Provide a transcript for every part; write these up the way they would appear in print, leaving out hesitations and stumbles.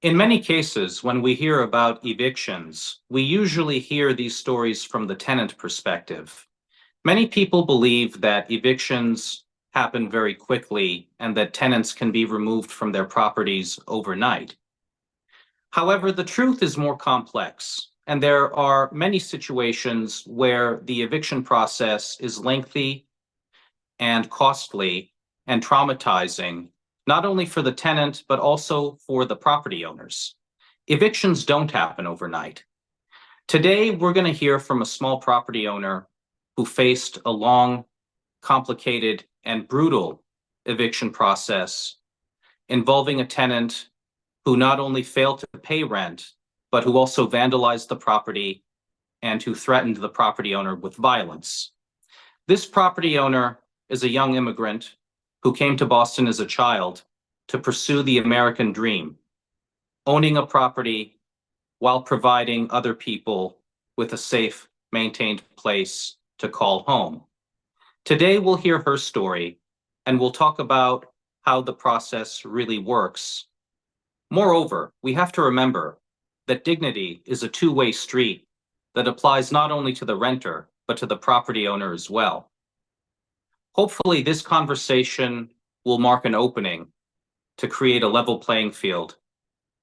In many cases, when we hear about evictions, we usually hear these stories from the tenant perspective. Many people believe that evictions happen very quickly and that tenants can be removed from their properties overnight. However, the truth is more complex, and there are many situations where the eviction process is lengthy and costly and traumatizing, not only for the tenant, but also for the property owners. Evictions don't happen overnight. Today, we're going to hear from a small property owner who faced a long, complicated, and brutal eviction process involving a tenant who not only failed to pay rent, but who also vandalized the property and who threatened the property owner with violence. This property owner is a young immigrant who came to Boston as a child to pursue the American dream, owning a property while providing other people with a safe, maintained place to call home. Today, we'll hear her story, and we'll talk about how the process really works. Moreover, we have to remember that dignity is a two-way street that applies not only to the renter, but to the property owner as well. Hopefully, this conversation will mark an opening to create a level playing field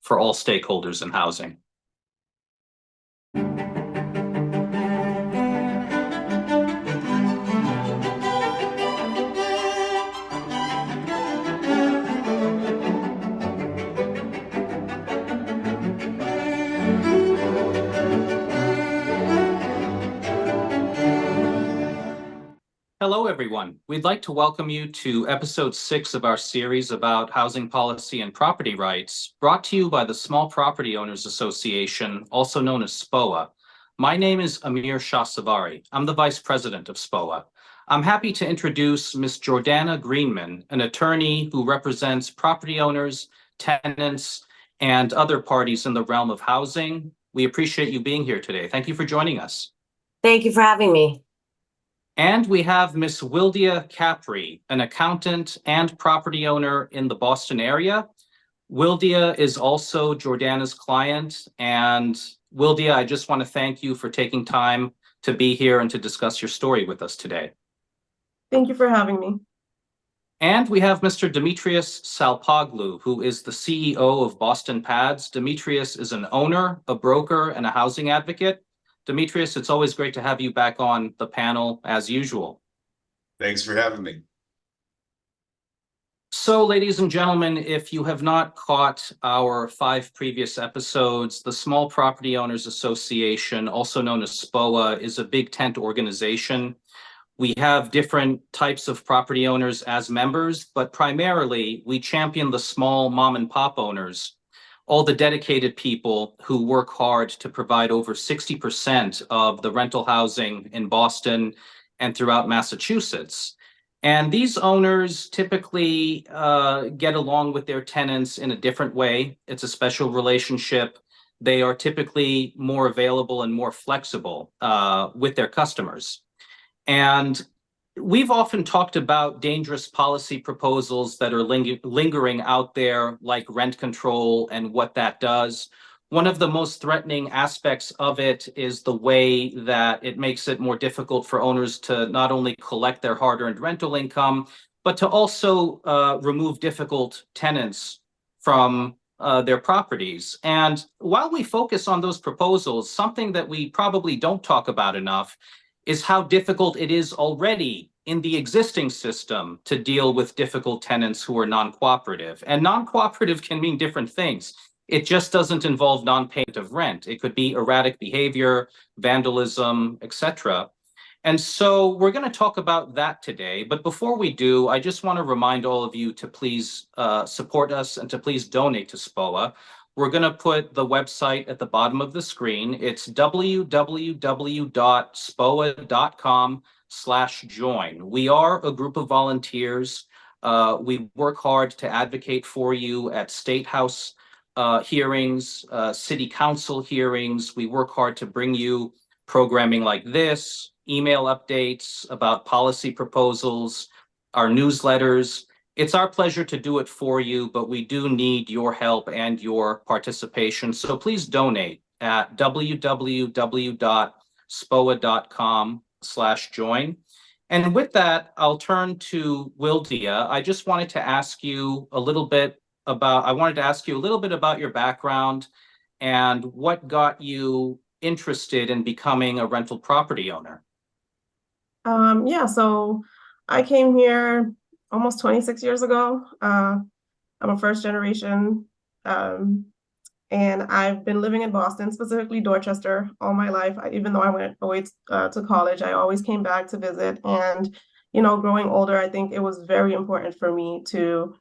for all stakeholders in housing. Hello, everyone. We'd like to welcome you to episode 6 of our series about housing policy and property rights, brought to you by the Small Property Owners Association, also known as SPOA. My name is Amir Shahsavari. I'm the vice president of SPOA. I'm happy to introduce Ms. Jordana Greenman, an attorney who represents property owners, tenants, and other parties in the realm of housing. We appreciate you being here today. Thank you for joining us. Thank you for having me. And we have Miss Wildia Capre, an accountant and property owner in the Boston area. Wildia is also Jordana's client. And Wildia, I just want to thank you for taking time to be here and to discuss your story with us today. Thank you for having me. And we have Mr. Demetrius Salpoglu, who is the CEO of Boston Pads. Demetrius is an owner, a broker, and a housing advocate. Demetrius, it's always great to have you back on the panel as usual. Thanks for having me. So, ladies and gentlemen, if you have not caught our 5 previous episodes, the Small Property Owners Association, also known as SPOA, is a big tent organization. We have different types of property owners as members, but primarily we champion the small mom and pop owners, all the dedicated people who work hard to provide over 60% of the rental housing in Boston and throughout Massachusetts. And these owners typically get along with their tenants in a different way. It's a special relationship. They are typically more available and more flexible with their customers. And we've often talked about dangerous policy proposals that are lingering out there, like rent control and what that does. One of the most threatening aspects of it is the way that it makes it more difficult for owners to not only collect their hard-earned rental income, but to also remove difficult tenants from their properties. And while we focus on those proposals, something that we probably don't talk about enough is how difficult it is already in the existing system to deal with difficult tenants who are non-cooperative. And non-cooperative can mean different things. It just doesn't involve non-payment of rent. It could be erratic behavior, vandalism, etc. And so we're going to talk about that today. But before we do, I just want to remind all of you to please support us and to please donate to SPOA. We're going to put the website at the bottom of the screen. It's www.spoa.com/join. We are a group of volunteers. We work hard to advocate for you at State House hearings, City Council hearings. We work hard to bring you programming like this, email updates about policy proposals, our newsletters, It's our pleasure to do it for you, but we do need your help and your participation. So please donate at www.spoa.com/join. And with that, I'll turn to Wildia. I wanted to ask you a little bit about your background and what got you interested in becoming a rental property owner. Yeah, so I came here almost 26 years ago. I'm a first generation, and I've been living in Boston, specifically Dorchester, all my life. Even though I went away to college, I always came back to visit. And, growing older, I think it was very important for me to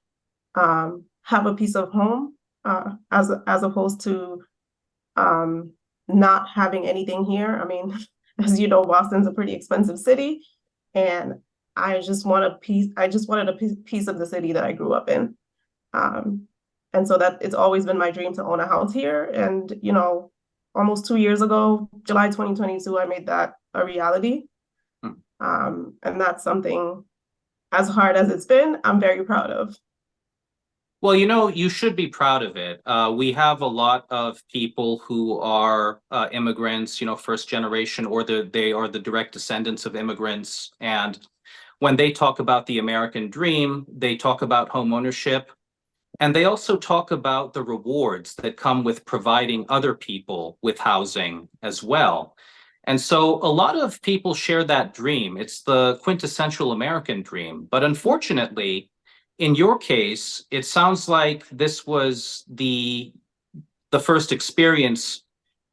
have a piece of home, as opposed to not having anything here. I mean, as you know, Boston's a pretty expensive city, and I just wanted a piece of the city that I grew up in. And so that it's always been my dream to own a house here. And, almost 2 years ago, July 2022, I made that a reality. And that's something, as hard as it's been, I'm very proud of. Well, you should be proud of it. We have a lot of people who are immigrants, first generation, or they are the direct descendants of immigrants. And when they talk about the American dream, they talk about home ownership. And they also talk about the rewards that come with providing other people with housing as well. And so a lot of people share that dream. It's the quintessential American dream. But unfortunately, in your case, it sounds like this was the first experience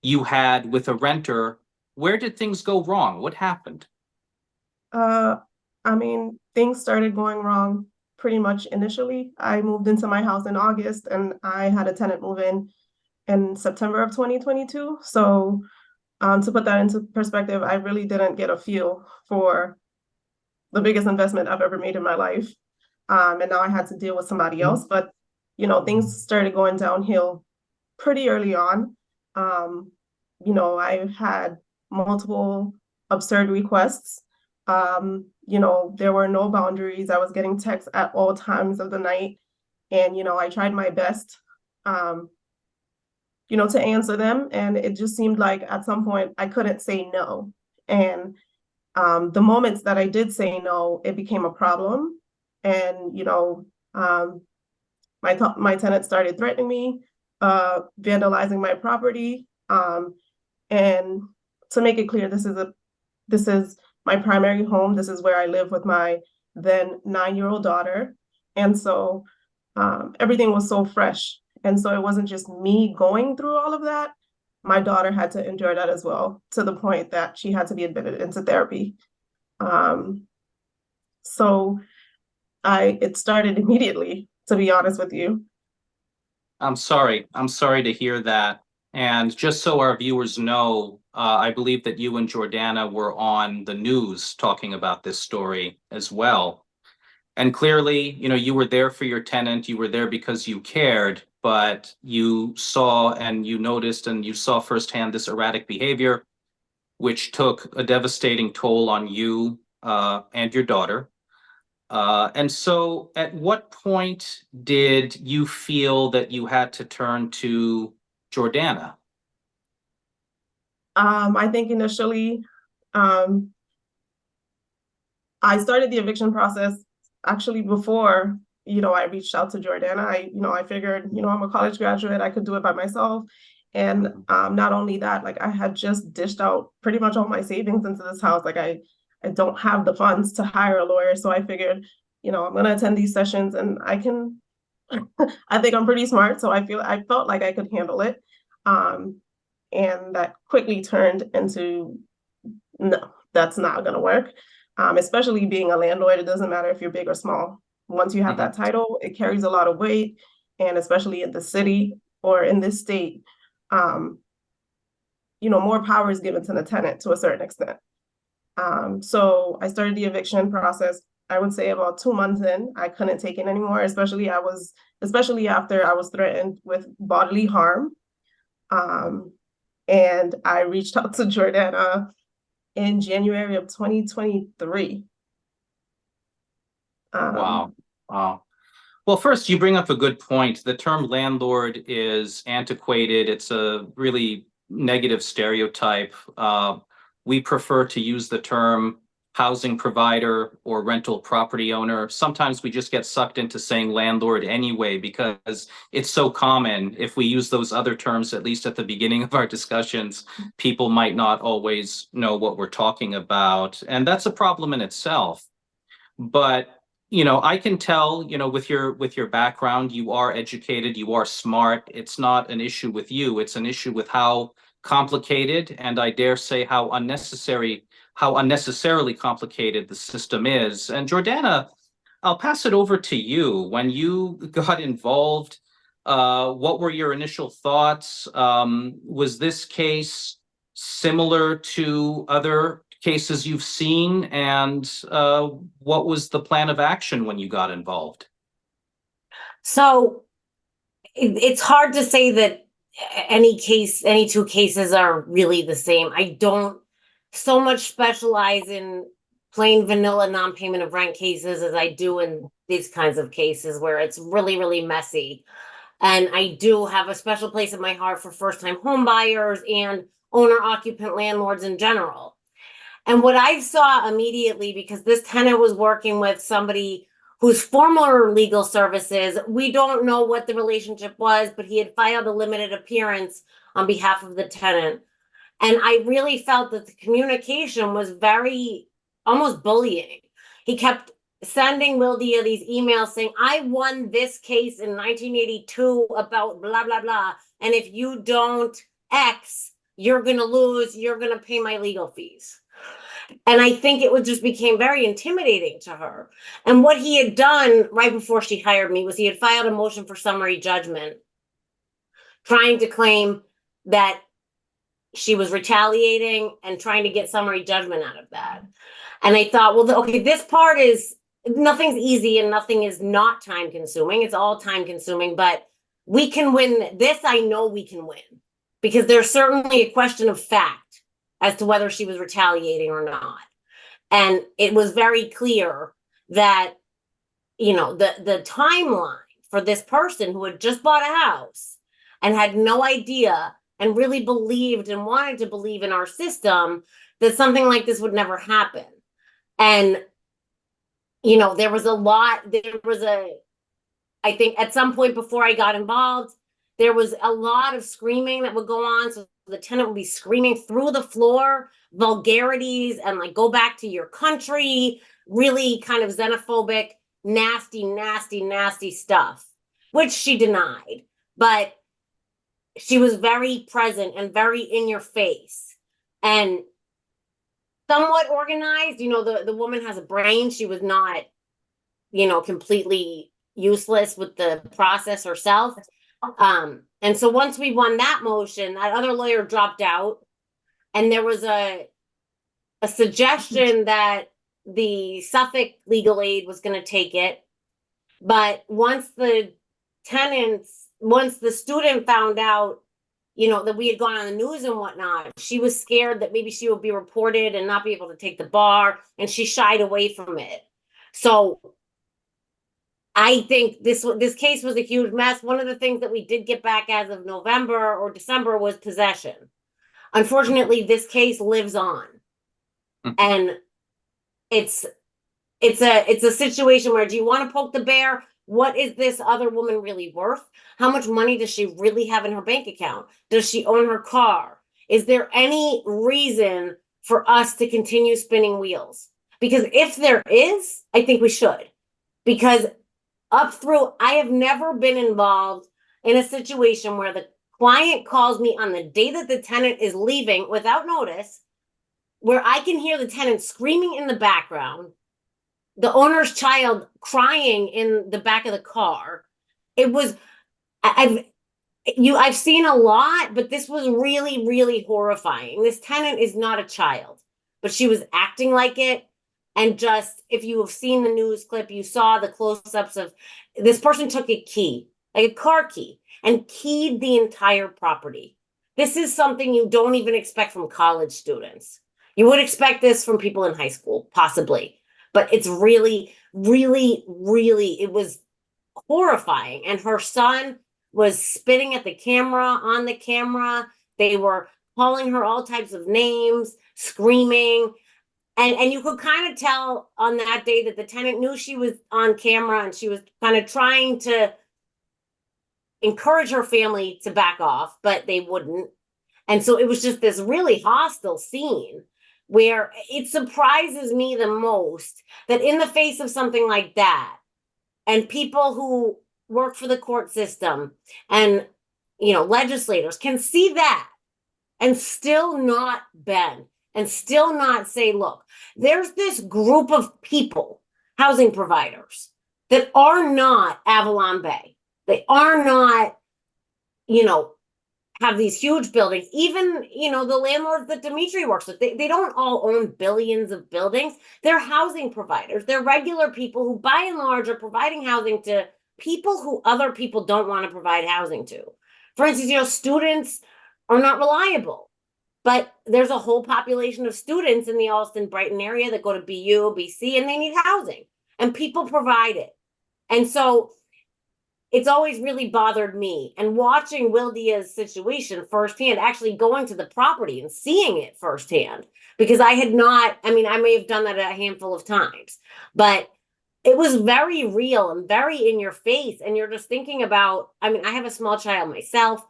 you had with a renter. Where did things go wrong? What happened? I mean, things started going wrong pretty much initially. I moved into my house in August, and I had a tenant move in September of 2022. So to put that into perspective, I really didn't get a feel for the biggest investment I've ever made in my life. And now I had to deal with somebody else. But, things started going downhill pretty early on. I had multiple absurd requests. There were no boundaries. I was getting texts at all times of the night. And, I tried my best, to answer them. And it just seemed like at some point I couldn't say no. And the moments that I did say no, it became a problem. And, my tenant started threatening me, vandalizing my property. And to make it clear, this is my primary home. This is where I live with my then 9-year-old daughter. And so everything was so fresh. And so it wasn't just me going through all of that. My daughter had to endure that as well, to the point that she had to be admitted into therapy. So it started immediately, to be honest with you. I'm sorry to hear that. And just so our viewers know, I believe that you and Jordana were on the news talking about this story as well. And clearly, you were there for your tenant, you were there because you cared, but you saw and you noticed and you saw firsthand this erratic behavior, which took a devastating toll on you and your daughter. And so at what point did you feel that you had to turn to Jordana? I think initially, I started the eviction process actually before, I reached out to Jordana. I figured, I'm a college graduate, I could do it by myself. And not only that, like I had just dished out pretty much all my savings into this house. Like I don't have the funds to hire a lawyer. So I figured, I'm gonna attend these sessions and I think I'm pretty smart. So I felt like I could handle it. And that quickly turned into, no, that's not gonna work. Especially being a landlord, it doesn't matter if you're big or small. Once you have that title, it carries a lot of weight. And especially in the city or in this state, more power is given to the tenant to a certain extent. So I started the eviction process, I would say about 2 months in. I couldn't take it anymore, especially after I was threatened with bodily harm. And I reached out to Jordana in January of 2023. Wow. Well, first, you bring up a good point. The term landlord is antiquated. It's a really negative stereotype. We prefer to use the term housing provider or rental property owner. Sometimes we just get sucked into saying landlord anyway because it's so common. If we use those other terms, at least at the beginning of our discussions, people might not always know what we're talking about. And that's a problem in itself. But I can tell, with your background, you are educated, you are smart. It's not an issue with you. It's an issue with how complicated, and I dare say how unnecessarily complicated the system is. And Jordana, I'll pass it over to you. When you got involved, what were your initial thoughts? Was this case similar to other cases you've seen, and what was the plan of action when you got involved? So it's hard to say that any two cases are really the same. I don't so much specialize in plain vanilla non-payment of rent cases as I do in these kinds of cases where it's really, really messy. And I do have a special place in my heart for first-time home buyers and owner-occupant landlords in general. And what I saw immediately, because this tenant was working with somebody whose former legal services, we don't know what the relationship was, but he had filed a limited appearance on behalf of the tenant. And I really felt that the communication was very, almost bullying. He kept sending Wildia these emails saying, I won this case in 1982 about blah, blah, blah. And if you don't X, you're going to lose, you're going to pay my legal fees. And I think it just became very intimidating to her. And what he had done right before she hired me was he had filed a motion for summary judgment, trying to claim that she was retaliating and trying to get summary judgment out of that. And I thought, well, okay, this part is, nothing's easy and nothing is not time consuming. It's all time consuming, but we can win this. I know we can win because there's certainly a question of fact as to whether she was retaliating or not. And it was very clear that, the timeline for this person who had just bought a house and had no idea and really believed and wanted to believe in our system that something like this would never happen. And, I think at some point before I got involved, there was a lot of screaming that would go on. So the tenant would be screaming through the floor, vulgarities, and like, go back to your country, really kind of xenophobic, nasty, nasty, nasty stuff, which she denied. But she was very present and very in your face and somewhat organized. The woman has a brain. She was not, completely useless with the process herself. And so once we won that motion, that other lawyer dropped out, and there was a suggestion that the Suffolk legal aid was going to take it. But once the student found out, that we had gone on the news and whatnot, she was scared that maybe she would be reported and not be able to take the bar, and she shied away from it. So I think this case was a huge mess. One of the things that we did get back as of November or December was possession. Unfortunately, this case lives on. And it's a situation where, do you want to poke the bear? What is this other woman really worth? How much money does she really have in her bank account? Does she own her car? Is there any reason for us to continue spinning wheels? Because if there is, I think we should. Because I have never been involved in a situation where the client calls me on the day that the tenant is leaving without notice, where I can hear the tenant screaming in the background, the owner's child crying in the back of the car. I've seen a lot, but this was really, really horrifying. This tenant is not a child, but she was acting like it. And just, if you have seen the news clip, you saw the close-ups of this person took a key, like a car key, and keyed the entire property. This is something you don't even expect from college students. You would expect this from people in high school, possibly. But it's really, really, really, it was horrifying. And her son was spitting at the camera, on the camera. They were calling her all types of names, screaming. And you could kind of tell on that day that the tenant knew she was on camera and she was kind of trying to encourage her family to back off, but they wouldn't. And so it was just this really hostile scene where it surprises me the most that in the face of something like that, and people who work for the court system and, you know, legislators can see that and still not bend and still not say, look, there's this group of people, housing providers, that are not Avalon Bay. They are not, you know, have these huge buildings. Even, you know, the landlords that Dimitri works with, they don't all own billions of buildings. They're housing providers. They're regular people who, by and large, are providing housing to people who other people don't want to provide housing to. For instance, you know, students are not reliable, but there's a whole population of students in the Allston-Brighton area that go to BU, BC, and they need housing, and people provide it. And so it's always really bothered me. And watching Wildia's situation firsthand, actually going to the property and seeing it firsthand, because I had not, I mean, I may have done that a handful of times, but it was very real and very in your face. And you're just thinking about, I mean, I have a small child myself,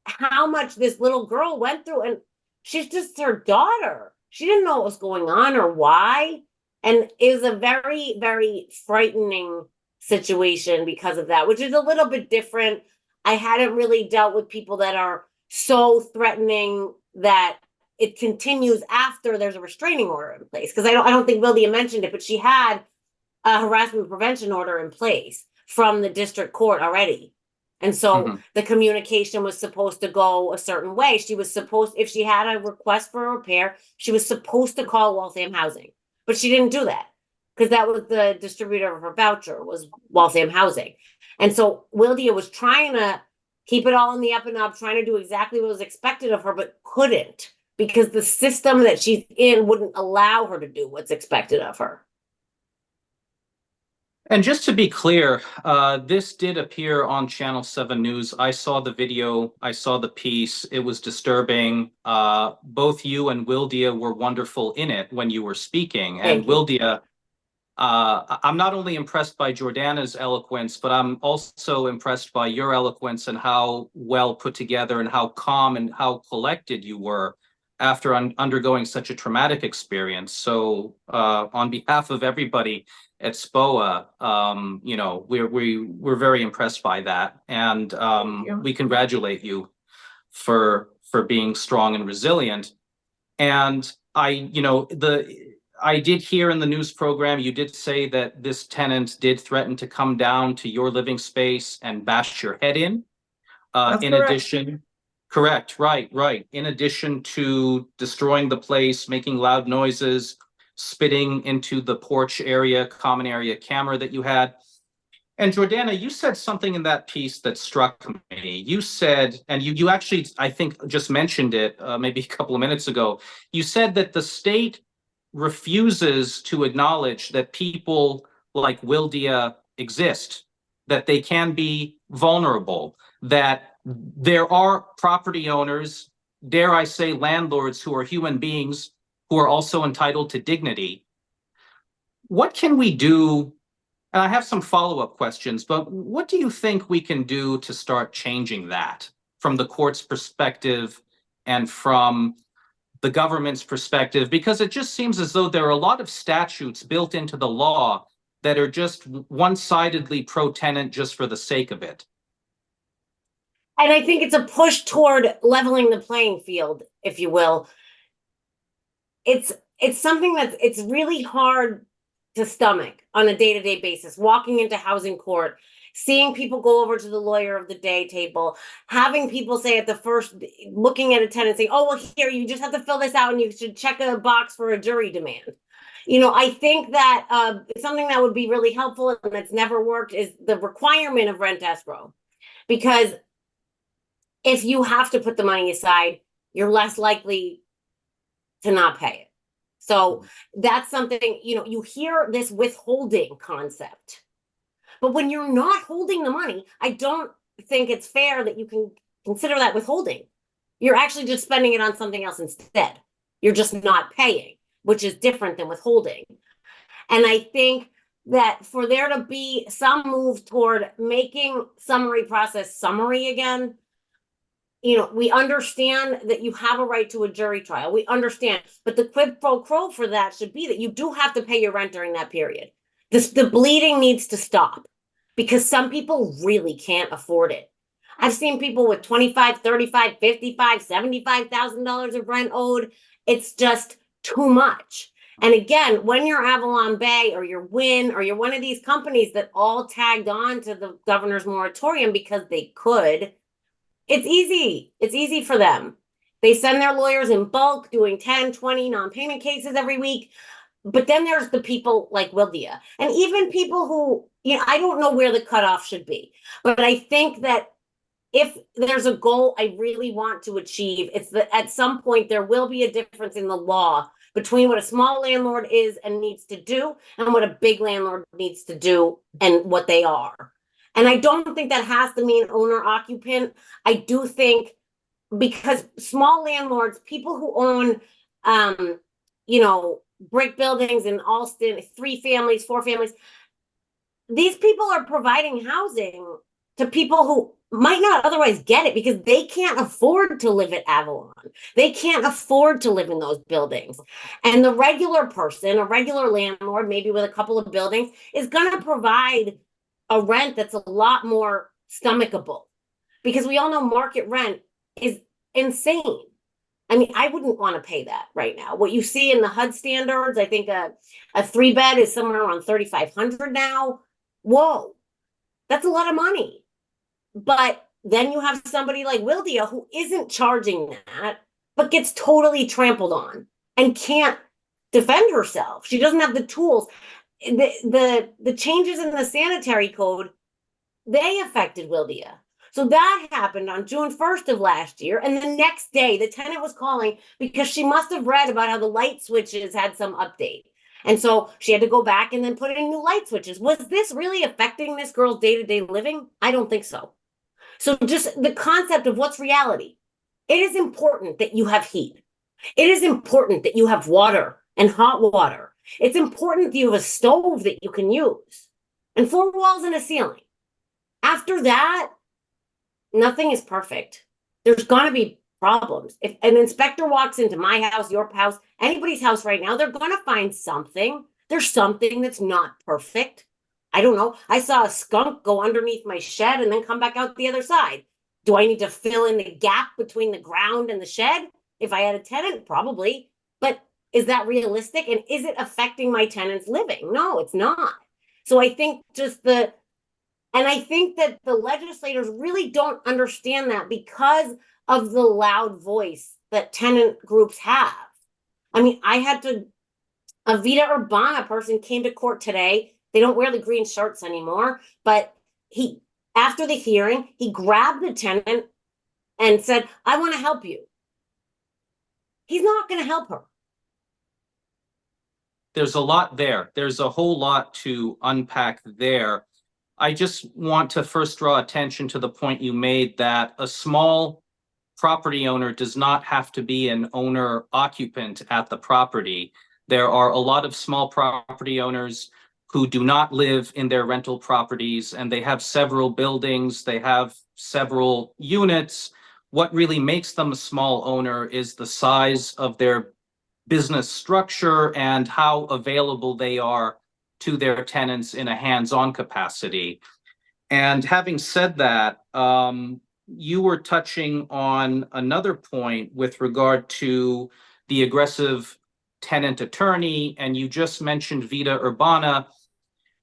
how much this little girl went through, and she's just her daughter. She didn't know what was going on or why. And it was a very, very frightening situation because of that, which is a little bit different. I hadn't really dealt with people that are so threatening that it continues after there's a restraining order in place. Because I don't think Wildia mentioned it, but she had a harassment prevention order in place from the district court already. And so the communication was supposed to go a certain way. She was supposed, if she had a request for a repair, she was supposed to call Waltham Housing, but she didn't do that, because that was the distributor of her voucher, was Waltham Housing. And so Wildia was trying to keep it all in the up and up, trying to do exactly what was expected of her, but couldn't, because the system that she's in wouldn't allow her to do what's expected of her. And just to be clear, this did appear on Channel 7 News. I saw the video, I saw the piece. It was disturbing. Both you and Wildia were wonderful in it when you were speaking. And Wildia, I'm not only impressed by Jordana's eloquence, but I'm also impressed by your eloquence and how well put together and how calm and how collected you were after undergoing such a traumatic experience. So on behalf of everybody at SPOA, you know, we're very impressed by that, and we congratulate you for being strong and resilient. And I did hear in the news program, you did say that this tenant did threaten to come down to your living space and bash your head in. In addition, correct, right. In addition to destroying the place, making loud noises, spitting into the porch area, common area camera that you had. And Jordana, you said something in that piece that struck me. You said, and you actually, I think, just mentioned it maybe a couple of minutes ago. You said that the state refuses to acknowledge that people like Wildia exist, that they can be vulnerable, that there are property owners, dare I say landlords, who are human beings who are also entitled to dignity. What can we do? And I have some follow-up questions, but what do you think we can do to start changing that from the court's perspective and from the government's perspective? Because it just seems as though there are a lot of statutes built into the law that are just one-sidedly pro-tenant just for the sake of it. And I think it's a push toward leveling the playing field, if you will. It's something that's, it's really hard to stomach on a day-to-day basis, walking into housing court, seeing people go over to the lawyer of the day table, having people say at the first, looking at a tenant saying, oh, well, here, you just have to fill this out and you should check a box for a jury demand. You know, I think that something that would be really helpful and that's never worked is the requirement of rent escrow. Because if you have to put the money aside, you're less likely to not pay it. So that's something, you know, you hear this withholding concept, But when you're not holding the money, I don't think it's fair that you can consider that withholding. You're actually just spending it on something else instead. You're just not paying, which is different than withholding. And I think that for there to be some move toward making summary process summary again, you know, we understand that you have a right to a jury trial. We understand, but the quid pro quo for that should be that you do have to pay your rent during that period. The bleeding needs to stop because some people really can't afford it. I've seen people with $25,000, $35,000, $55,000, $75,000 of rent owed. It's just too much. And again, when you're Avalon Bay or you're Wynn or you're one of these companies that all tagged on to the governor's moratorium because they could, it's easy. It's easy for them. They send their lawyers in bulk doing 10, 20 non-payment cases every week. But then there's the people like Wildia and even people who, you know, I don't know where the cutoff should be, but I think that if there's a goal I really want to achieve, it's that at some point there will be a difference in the law between what a small landlord is and needs to do and what a big landlord needs to do and what they are. And I don't think that has to mean owner occupant. I do think because small landlords, people who own, you know, brick buildings in Alston, 3 families, 4 families, these people are providing housing to people who might not otherwise get it because they can't afford to live at Avalon. They can't afford to live in those buildings. And the regular person, a regular landlord, maybe with a couple of buildings, is going to provide a rent that's a lot more stomachable because we all know market rent is insane. I mean, I wouldn't want to pay that right now. What you see in the HUD standards, I think a 3-bed is somewhere around $3,500 now. Whoa, that's a lot of money. But then you have somebody like Wildia who isn't charging that, but gets totally trampled on and can't defend herself. She doesn't have the tools. The changes in the sanitary code, they affected Wildia. So that happened on June 1st of last year. And the next day, the tenant was calling because she must have read about how the light switches had some update. And so she had to go back and then put in new light switches. Was this really affecting this girl's day-to-day living? I don't think so. So just the concept of what's reality. It is important that you have heat. It is important that you have water and hot water. It's important that you have a stove that you can use and 4 walls and a ceiling. After that, nothing is perfect. There's going to be problems. If an inspector walks into my house, your house, anybody's house right now, they're going to find something. There's something that's not perfect. I don't know. I saw a skunk go underneath my shed and then come back out the other side. Do I need to fill in the gap between the ground and the shed? If I had a tenant, probably. But is that realistic? And is it affecting my tenant's living? No, it's not. So I think and I think that the legislators really don't understand that because of the loud voice that tenant groups have. I mean, a Vita Urbana person came to court today. They don't wear the green shirts anymore, but after the hearing, he grabbed the tenant and said, I want to help you. He's not going to help her. There's a lot there. There's a whole lot to unpack there. I just want to first draw attention to the point you made that a small property owner does not have to be an owner occupant at the property. There are a lot of small property owners who do not live in their rental properties and they have several buildings, they have several units. What really makes them a small owner is the size of their business structure and how available they are to their tenants in a hands-on capacity. And having said that, you were touching on another point with regard to the aggressive tenant attorney, and you just mentioned Vita Urbana.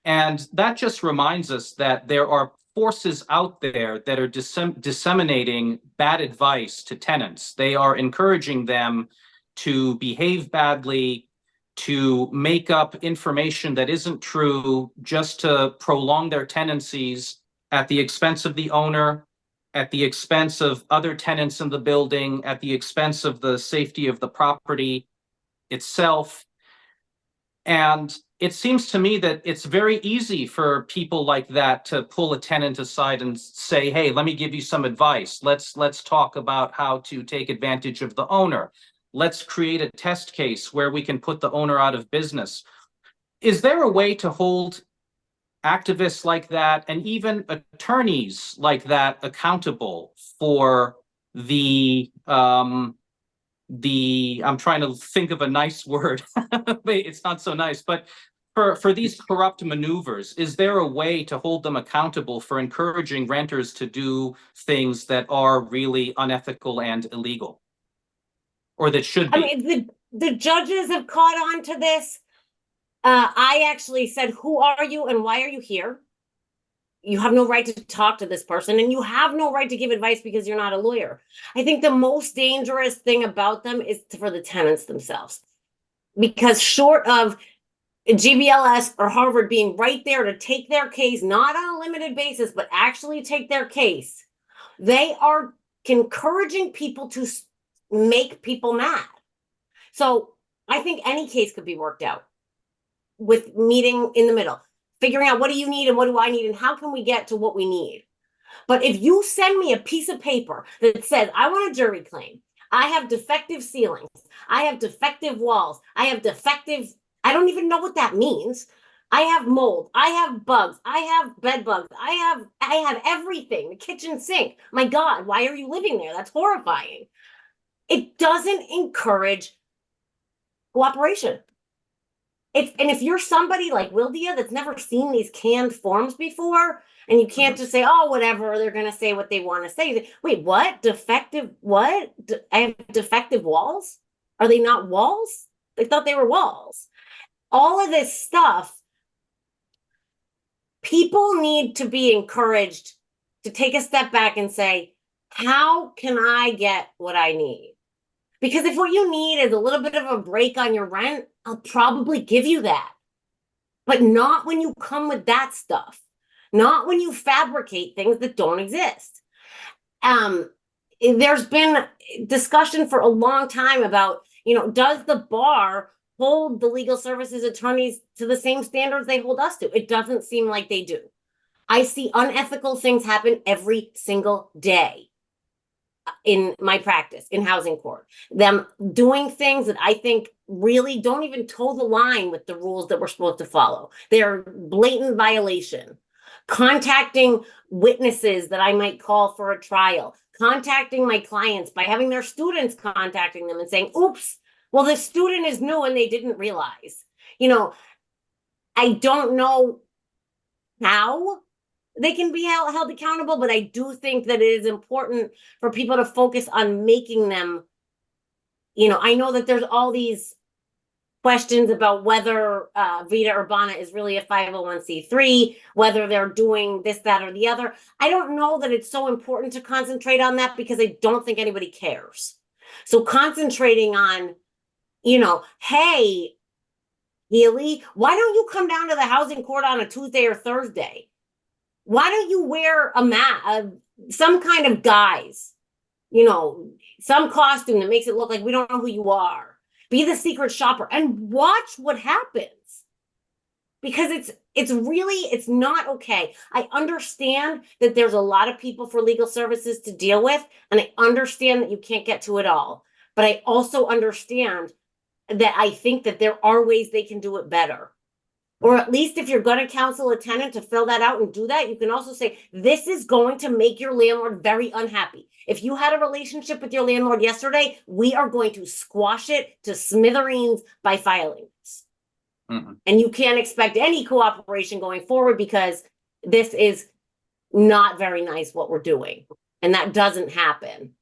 And that just reminds us that there are forces out there that are disseminating bad advice to tenants. They are encouraging them to behave badly, to make up information that isn't true, just to prolong their tenancies at the expense of the owner, at the expense of other tenants in the building, at the expense of the safety of the property itself. And it seems to me that it's very easy for people like that to pull a tenant aside and say, hey, let me give you some advice. Let's talk about how to take advantage of the owner. Let's create a test case where we can put the owner out of business. Is there a way to hold activists like that and even attorneys like that accountable for I'm trying to think of a nice word. It's not so nice, but for these corrupt maneuvers, is there a way to hold them accountable for encouraging renters to do things that are really unethical and illegal? Or that should be? I mean, the judges have caught on to this. I actually said, who are you and why are you here? You have no right to talk to this person, and you have no right to give advice because you're not a lawyer. I think the most dangerous thing about them is for the tenants themselves. Because short of GBLS or Harvard being right there to take their case, not on a limited basis, but actually take their case, they are encouraging people to make people mad. So I think any case could be worked out with meeting in the middle, figuring out what do you need and what do I need and how can we get to what we need. But if you send me a piece of paper that says, I want a jury claim, I have defective ceilings, I have defective walls, I have defective, I don't even know what that means. I have mold, I have bugs, I have bed bugs, I have everything, the kitchen sink. My God, why are you living there? That's horrifying. It doesn't encourage cooperation. If you're somebody like Wildia that's never seen these canned forms before, and you can't just say, oh, whatever, they're going to say what they want to say. Wait, what? Defective what? I have defective walls? Are they not walls? They thought they were walls. All of this stuff, people need to be encouraged to take a step back and say, how can I get what I need? Because if what you need is a little bit of a break on your rent, I'll probably give you that. But not when you come with that stuff. Not when you fabricate things that don't exist. There's been discussion for a long time about, does the bar hold the legal services attorneys to the same standards they hold us to? It doesn't seem like they do. I see unethical things happen every single day in my practice in housing court, them doing things that I think really don't even toe the line with the rules that we're supposed to follow. They're blatant violation. Contacting witnesses that I might call for a trial, contacting my clients by having their students contacting them and saying, oops, well, the student is new and they didn't realize. I don't know how they can be held accountable, but I do think that it is important for people to focus on making them, I know that there's all these questions about whether Vita Urbana is really a 501c3, whether they're doing this, that, or the other. I don't know that it's so important to concentrate on that because I don't think anybody cares. So concentrating on, hey, Healy, why don't you come down to the housing court on a Tuesday or Thursday? Why don't you wear some kind of guise, some costume that makes it look like we don't know who you are? Be the secret shopper and watch what happens. Because it's not okay. I understand that there's a lot of people for legal services to deal with, and I understand that you can't get to it all. But I also understand that I think that there are ways they can do it better. Or at least if you're going to counsel a tenant to fill that out and do that, you can also say, this is going to make your landlord very unhappy. If you had a relationship with your landlord yesterday, we are going to squash it to smithereens by filing this. Mm-hmm. And you can't expect any cooperation going forward because this is not very nice what we're doing. And that doesn't happen.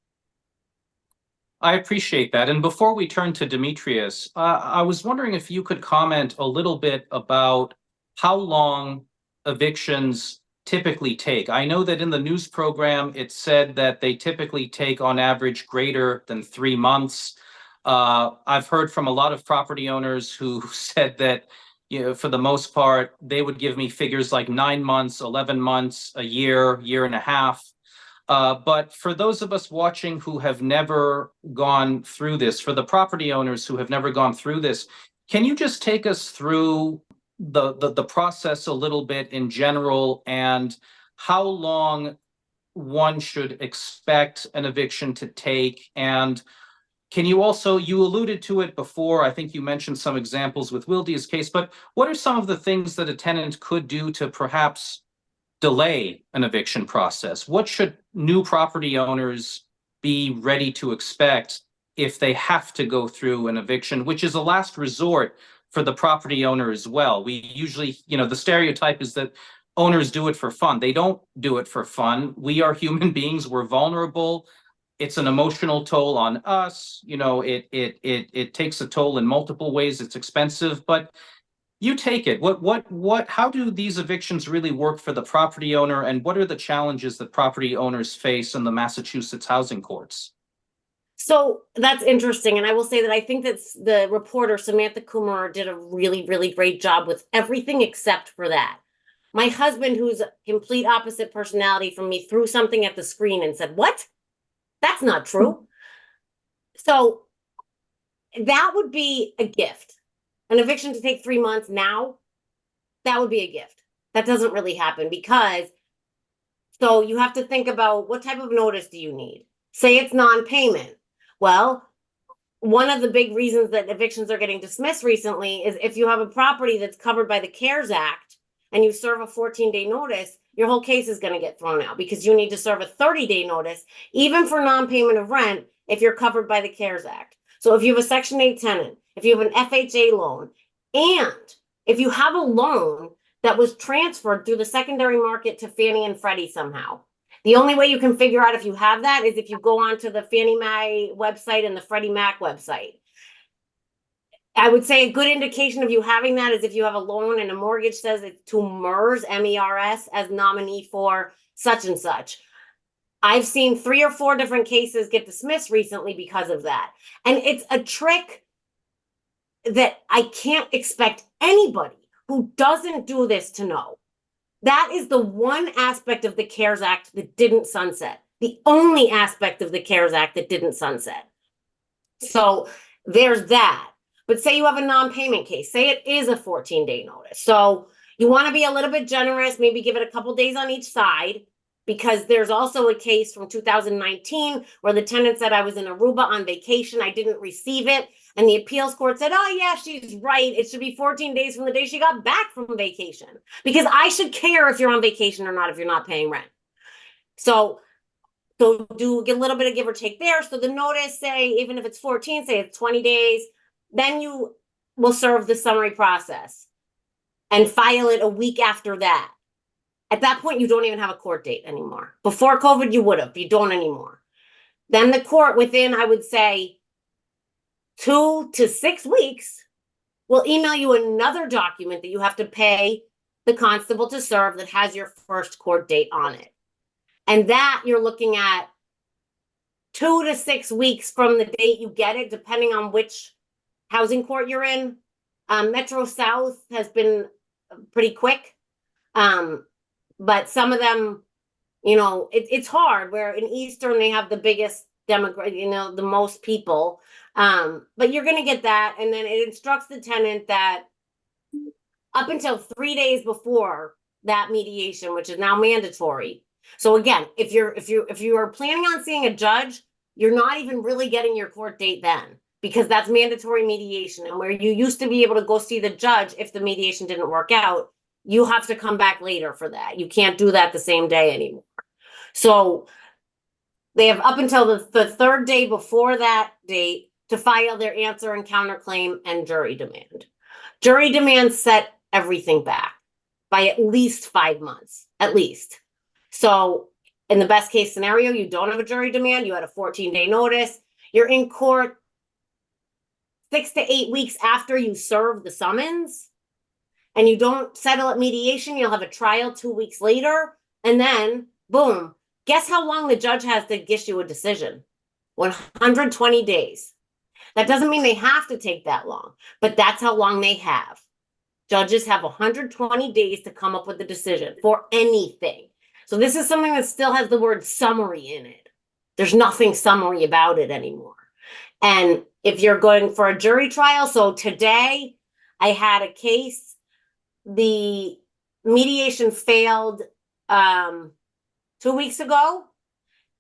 I appreciate that. And before we turn to Demetrius, I was wondering if you could comment a little bit about how long evictions typically take. I know that in the news program, it said that they typically take on average greater than 3 months. I've heard from a lot of property owners who said that, for the most part, they would give me figures like 9 months, 11 months, a year, year and a half. But for those of us watching who have never gone through this, for the property owners who have never gone through this, can you just take us through the process a little bit in general and how long one should expect an eviction to take? And can you also, you alluded to it before, I think you mentioned some examples with Wildia's case, but what are some of the things that a tenant could do to perhaps delay an eviction process? What should new property owners be ready to expect if they have to go through an eviction, which is a last resort for the property owner as well? We usually, the stereotype is that owners do it for fun. They don't do it for fun. We are human beings. We're vulnerable. It's an emotional toll on us. It takes a toll in multiple ways. It's expensive, but you take it. How do these evictions really work for the property owner, and what are the challenges that property owners face in the Massachusetts housing courts? So that's interesting. And I will say that I think that the reporter, Samantha Kumar, did a really, really great job with everything except for that. My husband, who's a complete opposite personality from me, threw something at the screen and said, "What? That's not true." So that would be a gift. An eviction to take 3 months now, that would be a gift. That doesn't really happen because, so you have to think about what type of notice do you need? Say it's non-payment. Well, one of the big reasons that evictions are getting dismissed recently is if you have a property that's covered by the CARES Act and you serve a 14-day notice, your whole case is going to get thrown out because you need to serve a 30-day notice, even for non-payment of rent, if you're covered by the CARES Act. So if you have a Section 8 tenant, if you have an FHA loan, and if you have a loan that was transferred through the secondary market to Fannie and Freddie somehow, the only way you can figure out if you have that is if you go onto the Fannie Mae website and the Freddie Mac website. I would say a good indication of you having that is if you have a loan and a mortgage says it's to MERS, MERS, as nominee for such and such. I've seen 3 or 4 different cases get dismissed recently because of that. And it's a trick that I can't expect anybody who doesn't do this to know. That is the one aspect of the CARES Act that didn't sunset. The only aspect of the CARES Act that didn't sunset. So there's that. But say you have a non-payment case. Say it is a 14-day notice. So you want to be a little bit generous, maybe give it a couple days on each side, because there's also a case from 2019 where the tenant said, "I was in Aruba on vacation, I didn't receive it." And the appeals court said, "Oh yeah, she's right. It should be 14 days from the day she got back from vacation, because I should care if you're on vacation or not if you're not paying rent." So do get a little bit of give or take there. So the notice, say, even if it's 14, say it's 20 days, then you will serve the summary process and file it a week after that. At that point, you don't even have a court date anymore. Before COVID, you would have. You don't anymore. Then the court, within, I would say, 2 to 6 weeks, will email you another document that you have to pay the constable to serve that has your first court date on it. And that you're looking at 2 to 6 weeks from the date you get it, depending on which housing court you're in. Metro South has been pretty quick. But some of them, it's hard, where in Eastern they have the biggest demographic, the most people. But you're going to get that. And then it instructs the tenant that up until 3 days before that mediation, which is now mandatory. So again, if you are planning on seeing a judge, you're not even really getting your court date then, because that's mandatory mediation. And where you used to be able to go see the judge if the mediation didn't work out, you have to come back later for that. You can't do that the same day anymore. So they have up until the third day before that date to file their answer and counterclaim and jury demand. Jury demand set everything back by at least 5 months, at least. So in the best case scenario, you don't have a jury demand. You had a 14-day notice. You're in court 6 to 8 weeks after you serve the summons, and you don't settle at mediation. You'll have a trial 2 weeks later, and then boom. Guess how long the judge has to issue a decision? 120 days. That doesn't mean they have to take that long, but that's how long they have. Judges have 120 days to come up with a decision for anything. So this is something that still has the word summary in it. There's nothing summary about it anymore. And if you're going for a jury trial, so today I had a case the mediation failed 2 weeks ago.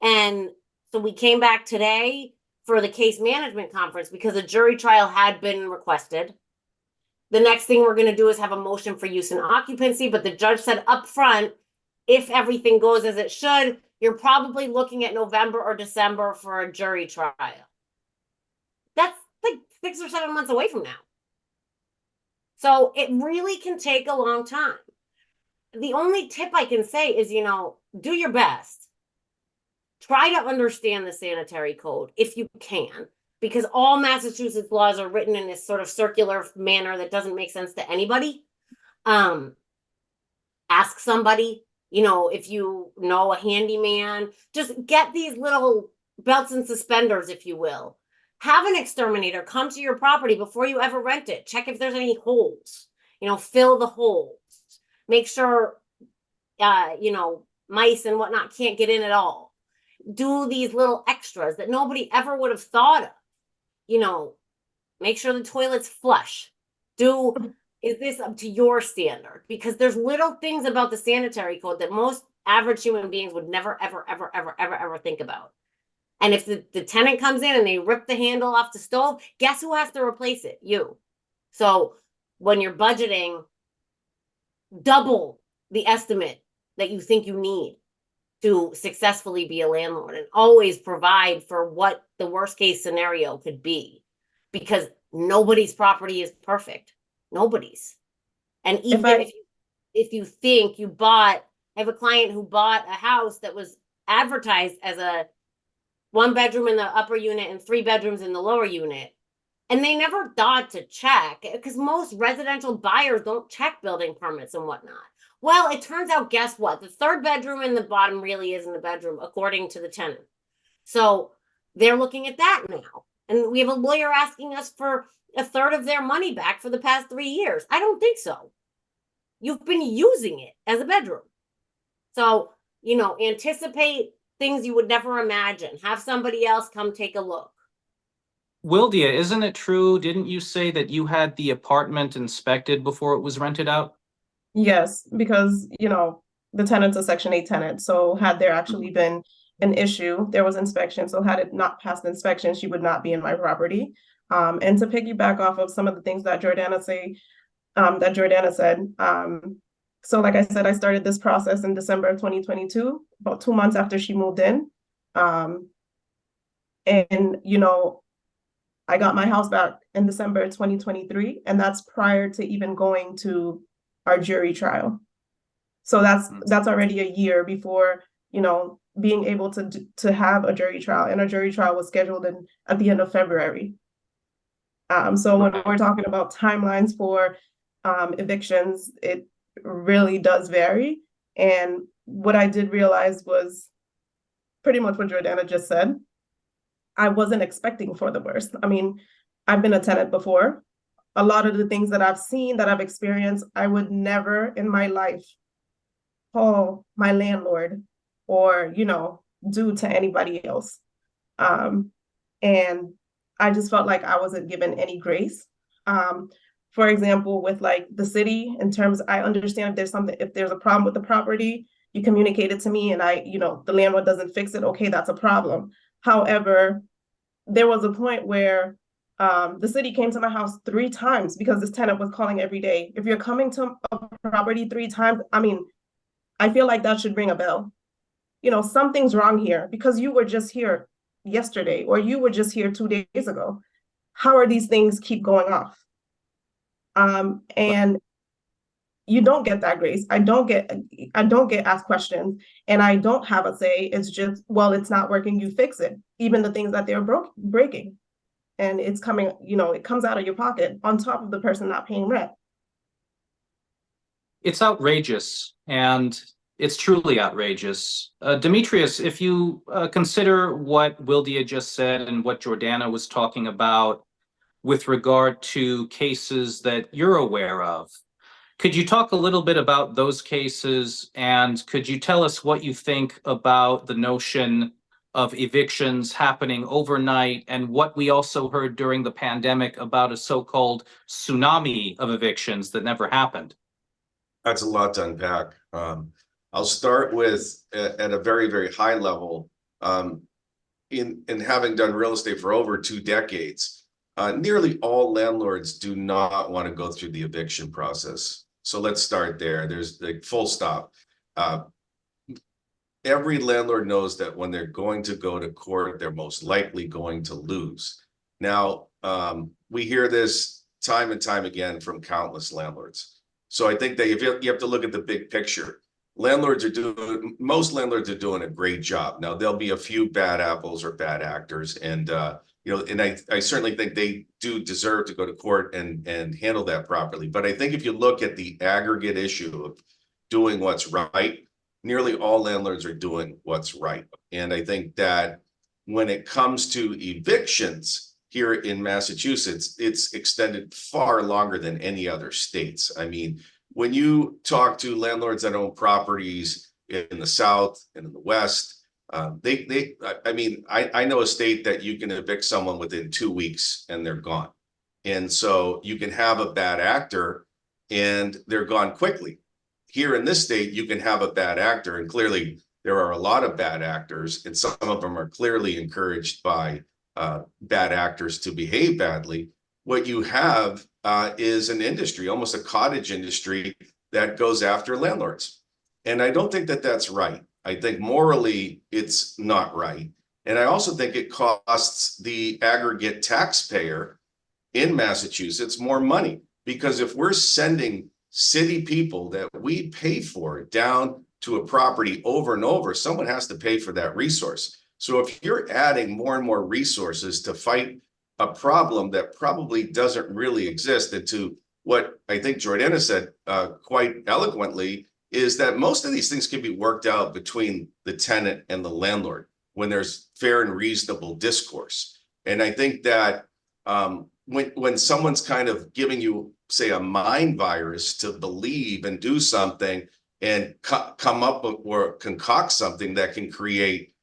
And so we came back today for the case management conference because a jury trial had been requested. The next thing we're going to do is have a motion for use and occupancy, but the judge said up front, if everything goes as it should, you're probably looking at November or December for a jury trial. That's like 6 or 7 months away from now. So it really can take a long time. The only tip I can say is, do your best. Try to understand the sanitary code if you can, because all Massachusetts laws are written in this sort of circular manner that doesn't make sense to anybody. Ask somebody, if you know a handyman, just get these little belts and suspenders, if you will. Have an exterminator come to your property before you ever rent it. Check if there's any holes, fill the holes. Make sure, mice and whatnot can't get in at all. Do these little extras that nobody ever would have thought of. Make sure the toilet's flush. Is this up to your standard? Because there's little things about the sanitary code that most average human beings would never, ever, ever, ever, ever, ever think about. And if the tenant comes in and they rip the handle off the stove, guess who has to replace it? You. So when you're budgeting, double the estimate that you think you need to successfully be a landlord, and always provide for what the worst case scenario could be, because nobody's property is perfect. Nobody's. And even if you think you bought, I have a client who bought a house that was advertised as a 1 bedroom in the upper unit and 3 bedrooms in the lower unit. And they never thought to check, because most residential buyers don't check building permits and whatnot. Well, it turns out, guess what? The 3rd bedroom in the bottom really isn't a bedroom, according to the tenant. So they're looking at that now. And we have a lawyer asking us for 1/3 of their money back for the past 3 years. I don't think so. You've been using it as a bedroom. So, anticipate things you would never imagine. Have somebody else come take a look. Wildia, isn't it true? Didn't you say that you had the apartment inspected before it was rented out? Yes, because, the tenant's a Section 8 tenant. So had there actually been an issue, there was inspection. So had it not passed inspection, she would not be in my property. And to piggyback off of some of the things that Jordana said, so like I said, I started this process in December of 2022, about 2 months after she moved in. I got my house back in December 2023, and that's prior to even going to our jury trial. So that's already a year before, being able to have a jury trial, and a jury trial was scheduled at the end of February. So when we're talking about timelines for evictions, it really does vary. And what I did realize was pretty much what Jordana just said. I wasn't expecting for the worst. I mean, I've been a tenant before. A lot of the things that I've seen, that I've experienced, I would never in my life call my landlord or, do to anybody else. And I just felt like I wasn't given any grace. For example, with like the city, in terms, I understand if there's a problem with the property, you communicate it to me, and the landlord doesn't fix it. Okay, that's a problem. However, there was a point where the city came to my house 3 times because this tenant was calling every day. If you're coming to a property 3 times, I feel like that should ring a bell. Something's wrong here, because you were just here yesterday, or you were just here 2 days ago. How are these things keep going off? And you don't get that grace. I don't get asked questions, and I don't have a say. It's just, well, it's not working, you fix it. Even the things that they're breaking, and it's coming, it comes out of your pocket on top of the person not paying rent. It's outrageous, and it's truly outrageous. Demetrius, if you consider what Wildia just said and what Jordana was talking about with regard to cases that you're aware of, could you talk a little bit about those cases, and could you tell us what you think about the notion of evictions happening overnight, and what we also heard during the pandemic about a so-called tsunami of evictions that never happened? That's a lot to unpack. I'll start with at a very, very high level. In having done real estate for over 2 decades, nearly all landlords do not want to go through the eviction process. So let's start there. There's like full stop. Every landlord knows that when they're going to go to court, they're most likely going to lose. Now, we hear this time and time again from countless landlords. So I think that you have to look at the big picture. Most landlords are doing a great job. Now, there'll be a few bad apples or bad actors, and and I certainly think they do deserve to go to court and handle that properly. But I think if you look at the aggregate issue of doing what's right, nearly all landlords are doing what's right. And I think that when it comes to evictions here in Massachusetts, it's extended far longer than any other states. I mean, when you talk to landlords that own properties in the South and in the West, I know a state that you can evict someone within 2 weeks and they're gone. And so you can have a bad actor and they're gone quickly. Here in this state, you can have a bad actor, and clearly there are a lot of bad actors, and some of them are clearly encouraged by bad actors to behave badly. What you have is an industry, almost a cottage industry, that goes after landlords. And I don't think that that's right. I think morally it's not right. And I also think it costs the aggregate taxpayer in Massachusetts more money, because if we're sending city people that we pay for down to a property over and over, someone has to pay for that resource. So if you're adding more and more resources to fight a problem that probably doesn't really exist, and to what I think Jordana said quite eloquently, is that most of these things can be worked out between the tenant and the landlord when there's fair and reasonable discourse. And I think that when someone's kind of giving you, say, a mind virus to believe and do something and come up with or concoct something that can create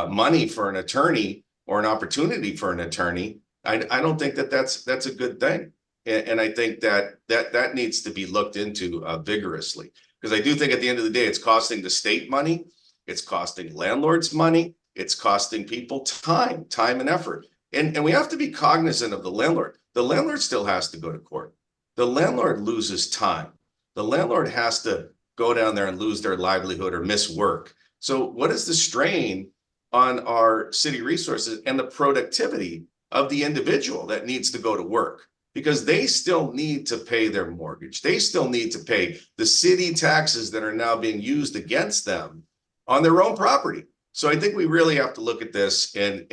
money for an attorney or an opportunity for an attorney, I don't think that that's a good thing. And I think that needs to be looked into vigorously, because I do think at the end of the day, it's costing the state money, it's costing landlords money, it's costing people time and effort. And we have to be cognizant of the landlord. The landlord still has to go to court. The landlord loses time. The landlord has to go down there and lose their livelihood or miss work. So what is the strain on our city resources and the productivity of the individual that needs to go to work? Because they still need to pay their mortgage. They still need to pay the city taxes that are now being used against them on their own property. So I think we really have to look at this and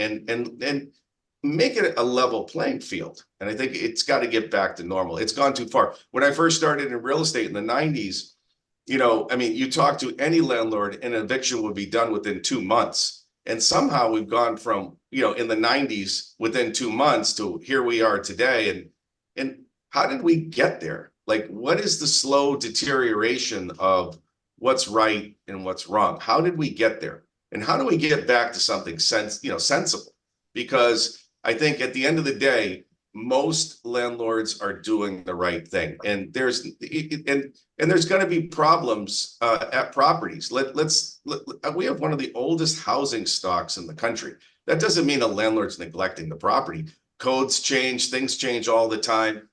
make it a level playing field. And I think it's got to get back to normal. It's gone too far. When I first started in real estate in the 90s, you talk to any landlord and an eviction would be done within 2 months. And somehow we've gone from, in the 90s within 2 months to here we are today. And how did we get there? Like, what is the slow deterioration of what's right and what's wrong? How did we get there? And how do we get back to something sensible? Because I think at the end of the day, most landlords are doing the right thing, and there's going to be problems at properties. We have one of the oldest housing stocks in the country. That doesn't mean a landlord's neglecting the property. Codes change, things change all the time.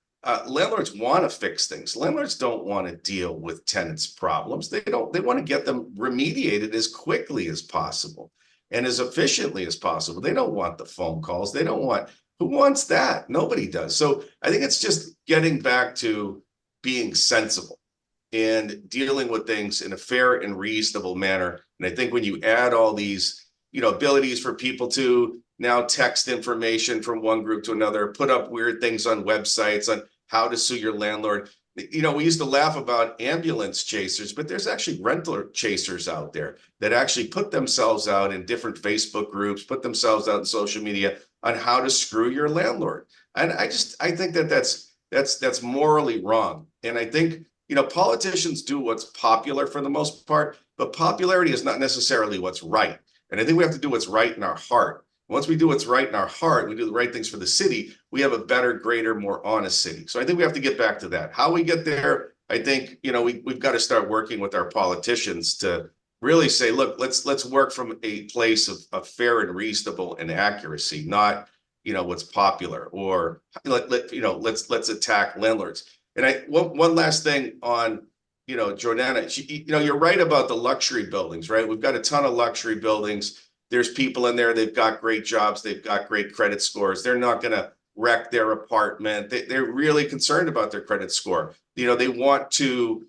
Landlords want to fix things. Landlords don't want to deal with tenants' problems. They want to get them remediated as quickly as possible and as efficiently as possible. They don't want the phone calls. Who wants that? Nobody does. So I think it's just getting back to being sensible and dealing with things in a fair and reasonable manner. And I think when you add all these, abilities for people to now text information from one group to another, put up weird things on websites on how to sue your landlord. We used to laugh about ambulance chasers, but there's actually rental chasers out there that actually put themselves out in different Facebook groups, put themselves out in social media on how to screw your landlord. And I think that's morally wrong. And I think, politicians do what's popular for the most part, but popularity is not necessarily what's right. And I think we have to do what's right in our heart. Once we do what's right in our heart, we do the right things for the city, we have a better, greater, more honest city. So I think we have to get back to that. How we get there, I think, we've got to start working with our politicians to really say, look, let's work from a place of fair and reasonable and accuracy, not, what's popular, or let's attack landlords. And one last thing on, Jordana, you're right about the luxury buildings, right? We've got a ton of luxury buildings. There's people in there, they've got great jobs, they've got great credit scores. They're not going to wreck their apartment. They're really concerned about their credit score. They want to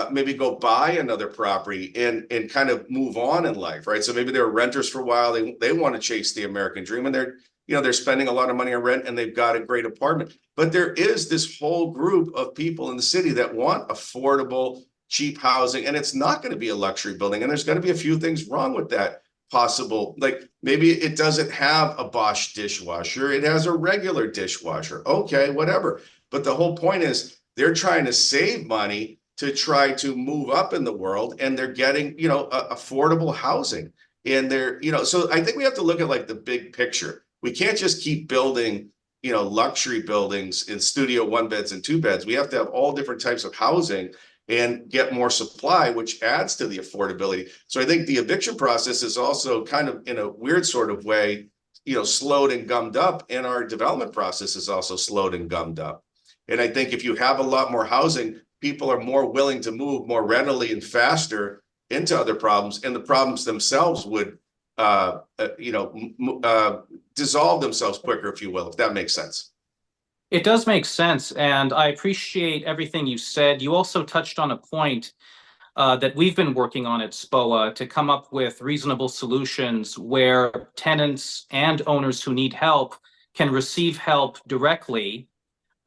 maybe go buy another property and kind of move on in life, right? So maybe they're renters for a while. They want to chase the American dream, and they're spending a lot of money on rent, and they've got a great apartment. But there is this whole group of people in the city that want affordable, cheap housing, and it's not going to be a luxury building. And there's going to be a few things wrong with that. Possible, like maybe it doesn't have a Bosch dishwasher, it has a regular dishwasher. Okay, whatever. But the whole point is they're trying to save money to try to move up in the world, and they're getting, affordable housing. And so I think we have to look at like the big picture. We can't just keep building, luxury buildings in studio 1 beds and 2 beds. We have to have all different types of housing and get more supply, which adds to the affordability. So I think the eviction process is also kind of, in a weird sort of way, slowed and gummed up, and our development process is also slowed and gummed up. And I think if you have a lot more housing, people are more willing to move more readily and faster into other problems, and the problems themselves would, dissolve themselves quicker, if you will, if that makes sense. It does make sense, and I appreciate everything you said. You also touched on a point that we've been working on at SPOA to come up with reasonable solutions where tenants and owners who need help can receive help directly,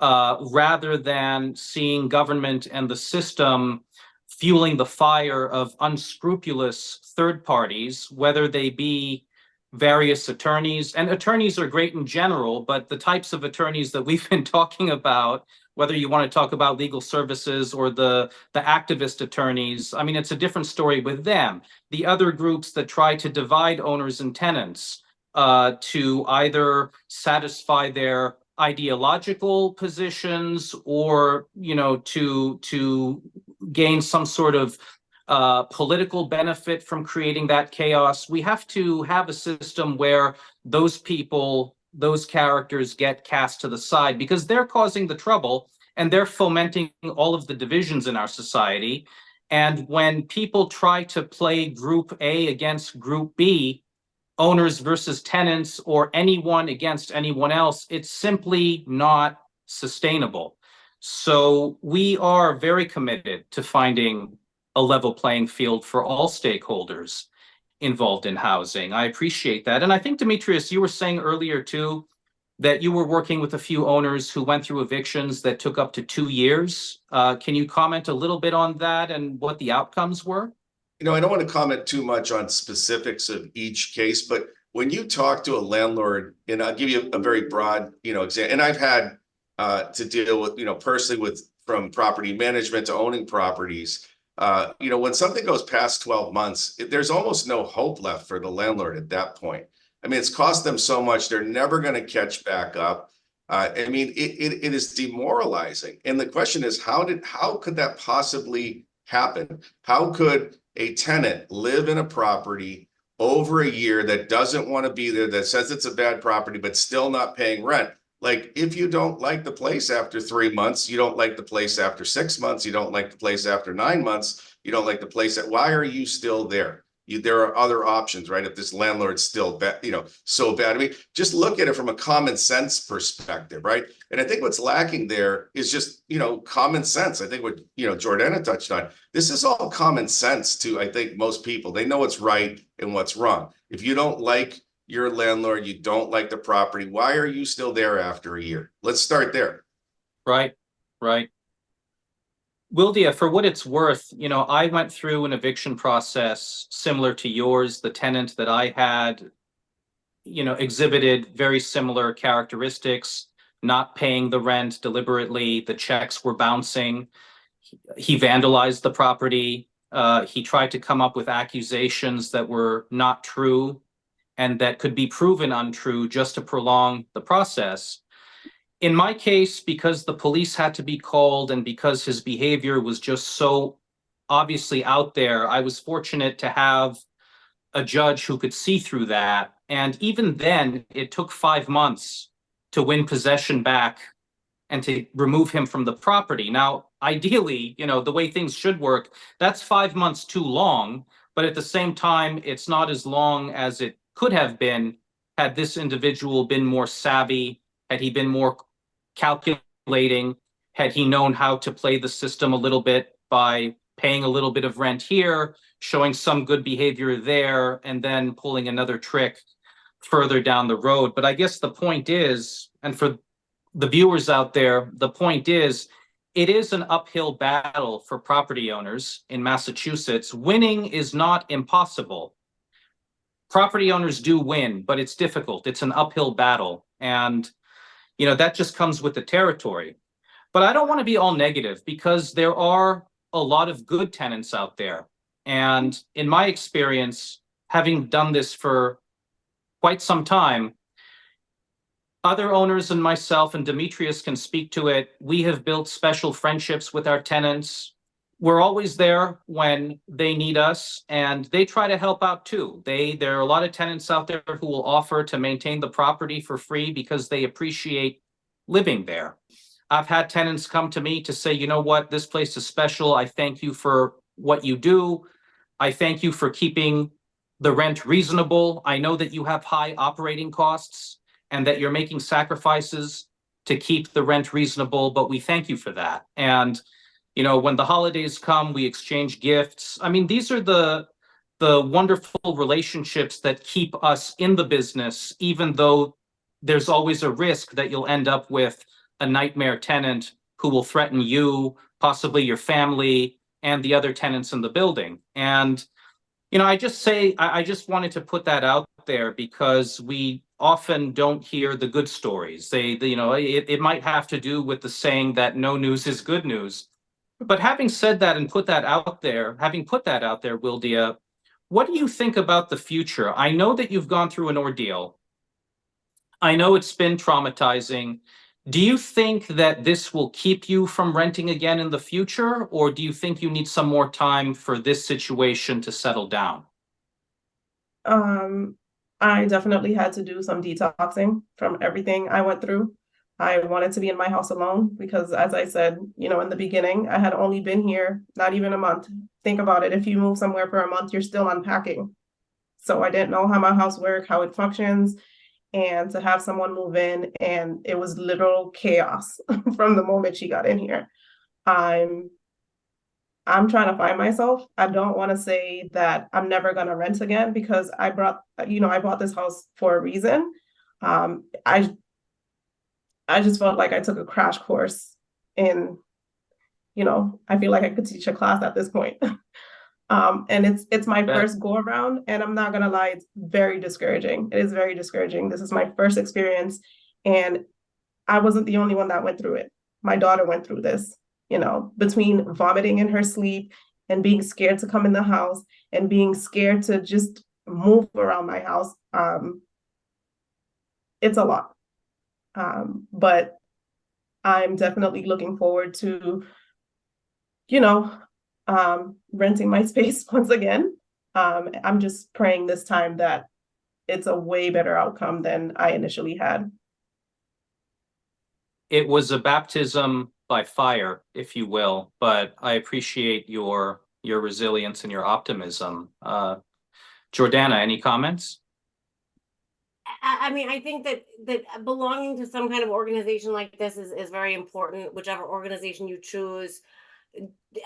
rather than seeing government and the system fueling the fire of unscrupulous third parties, whether they be various attorneys. And attorneys are great in general, but the types of attorneys that we've been talking about, whether you want to talk about legal services or the activist attorneys, I mean, it's a different story with them. The other groups that try to divide owners and tenants to either satisfy their ideological positions or, to gain some sort of political benefit from creating that chaos. We have to have a system where those people, those characters get cast to the side, because they're causing the trouble and they're fomenting all of the divisions in our society. And when people try to play Group A against Group B, owners versus tenants, or anyone against anyone else, it's simply not sustainable. So we are very committed to finding a level playing field for all stakeholders involved in housing. I appreciate that. And I think, Demetrius, you were saying earlier too, that you were working with a few owners who went through evictions that took up to 2 years. Can you comment a little bit on that and what the outcomes were? I don't want to comment too much on specifics of each case, but when you talk to a landlord, and I'll give you a very broad, example, and I've had to deal with, personally from property management to owning properties, when something goes past 12 months, there's almost no hope left for the landlord at that point. I mean, it's cost them so much, they're never going to catch back up. It is demoralizing. And the question is, how could that possibly happen? How could a tenant live in a property over a year that doesn't want to be there, that says it's a bad property, but still not paying rent? Like, if you don't like the place after 3 months, you don't like the place after 6 months, you don't like the place after 9 months, you don't like the place, why are you still there? There are other options, right? If this landlord's still so bad. I mean, just look at it from a common sense perspective, right? And I think what's lacking there is just, common sense. I think what, Jordana touched on, this is all common sense to, I think, most people. They know what's right and what's wrong. If you don't like your landlord, you don't like the property, why are you still there after a year? Let's start there. Right. Wildia, for what it's worth, I went through an eviction process similar to yours. The tenant that I had, exhibited very similar characteristics, not paying the rent deliberately. The checks were bouncing. He vandalized the property. He tried to come up with accusations that were not true and that could be proven untrue just to prolong the process. In my case, because the police had to be called and because his behavior was just so obviously out there, I was fortunate to have a judge who could see through that. And even then, it took 5 months to win possession back and to remove him from the property. Now, ideally, the way things should work, that's 5 months too long. But at the same time, it's not as long as it could have been had this individual been more savvy, had he been more calculating, had he known how to play the system a little bit by paying a little bit of rent here, showing some good behavior there, and then pulling another trick further down the road. But I guess the point is, and for the viewers out there, the point is, it is an uphill battle for property owners in Massachusetts. Winning is not impossible. Property owners do win, but it's difficult. It's an uphill battle. And, that just comes with the territory. But I don't want to be all negative because there are a lot of good tenants out there. And in my experience, having done this for quite some time, other owners and myself, and Demetrius can speak to it, we have built special friendships with our tenants. We're always there when they need us, and they try to help out too. There are a lot of tenants out there who will offer to maintain the property for free because they appreciate living there. I've had tenants come to me to say, you know what, this place is special. I thank you for what you do. I thank you for keeping the rent reasonable. I know that you have high operating costs and that you're making sacrifices to keep the rent reasonable, but we thank you for that. And, when the holidays come, we exchange gifts. I mean, these are the wonderful relationships that keep us in the business, even though there's always a risk that you'll end up with a nightmare tenant who will threaten you, possibly your family, and the other tenants in the building. And, I just wanted to put that out there because we often don't hear the good stories. It might have to do with the saying that no news is good news. But having said that and having put that out there, Wildia, what do you think about the future? I know that you've gone through an ordeal. I know it's been traumatizing. Do you think that this will keep you from renting again in the future, or do you think you need some more time for this situation to settle down? I definitely had to do some detoxing from everything I went through. I wanted to be in my house alone because, as I said, in the beginning, I had only been here not even a month. Think about it. If you move somewhere for a month, you're still unpacking. So I didn't know how my house works, how it functions. And to have someone move in, and it was literal chaos from the moment she got in here. I'm trying to find myself. I don't want to say that I'm never going to rent again because I bought this house for a reason. I just felt like I took a crash course in, I feel like I could teach a class at this point. And it's my first go around, and I'm not gonna lie, it's very discouraging. It is very discouraging. This is my first experience, and I wasn't the only one that went through it. My daughter went through this, between vomiting in her sleep and being scared to come in the house and being scared to just move around my house. It's a lot. But I'm definitely looking forward to, renting my space once again. I'm just praying this time that it's a way better outcome than I initially had. It was a baptism by fire, if you will, but I appreciate your resilience and your optimism. Jordana, any comments? I mean, I think that belonging to some kind of organization like this is very important, whichever organization you choose.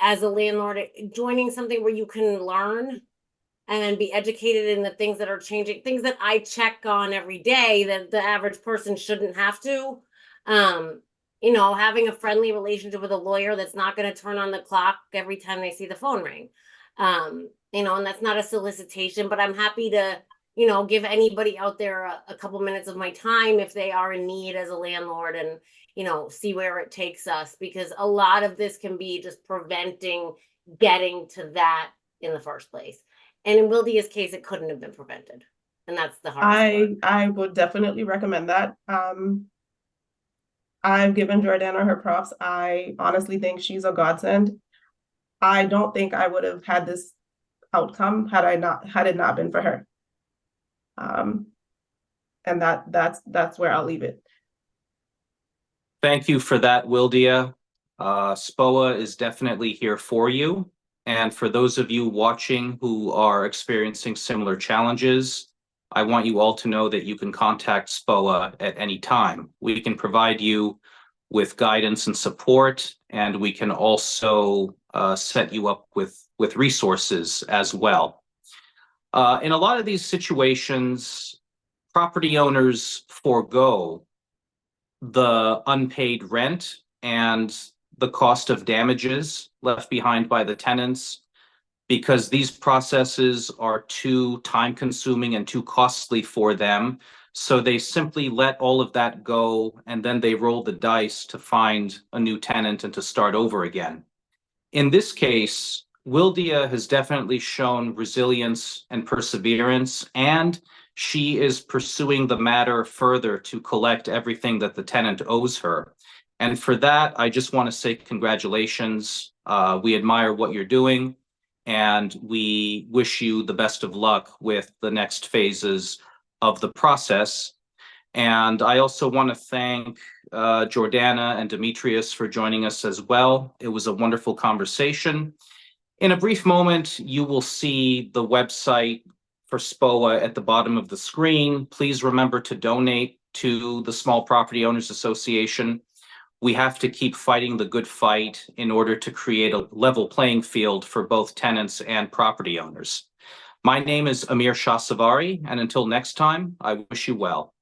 As a landlord, joining something where you can learn and be educated in the things that are changing, things that I check on every day that the average person shouldn't have to. Having a friendly relationship with a lawyer that's not going to turn on the clock every time they see the phone ring. And that's not a solicitation, but I'm happy to give anybody out there a couple minutes of my time if they are in need as a landlord, and see where it takes us, because a lot of this can be just preventing getting to that in the first place. And in Wildia's case, it couldn't have been prevented, and that's the hardest part. I would definitely recommend that. I've given Jordana her props. I honestly think she's a godsend. I don't think I would have had this outcome had it not been for her. And that's where I'll leave it. Thank you for that, Wildia. SPOA is definitely here for you. And for those of you watching who are experiencing similar challenges, I want you all to know that you can contact SPOA at any time. We can provide you with guidance and support, and we can also set you up with resources as well. In a lot of these situations, property owners forego the unpaid rent and the cost of damages left behind by the tenants because these processes are too time consuming and too costly for them. So they simply let all of that go and then they roll the dice to find a new tenant and to start over again. In this case, Wildia has definitely shown resilience and perseverance, and she is pursuing the matter further to collect everything that the tenant owes her. And for that, I just want to say congratulations. We admire what you're doing, and we wish you the best of luck with the next phases of the process. And I also want to thank Jordana and Demetrius for joining us as well. It was a wonderful conversation. In a brief moment, you will see the website for SPOA at the bottom of the screen. Please remember to donate to the Small Property Owners Association. We have to keep fighting the good fight in order to create a level playing field for both tenants and property owners. My name is Amir Shahsavari, and until next time, I wish you well.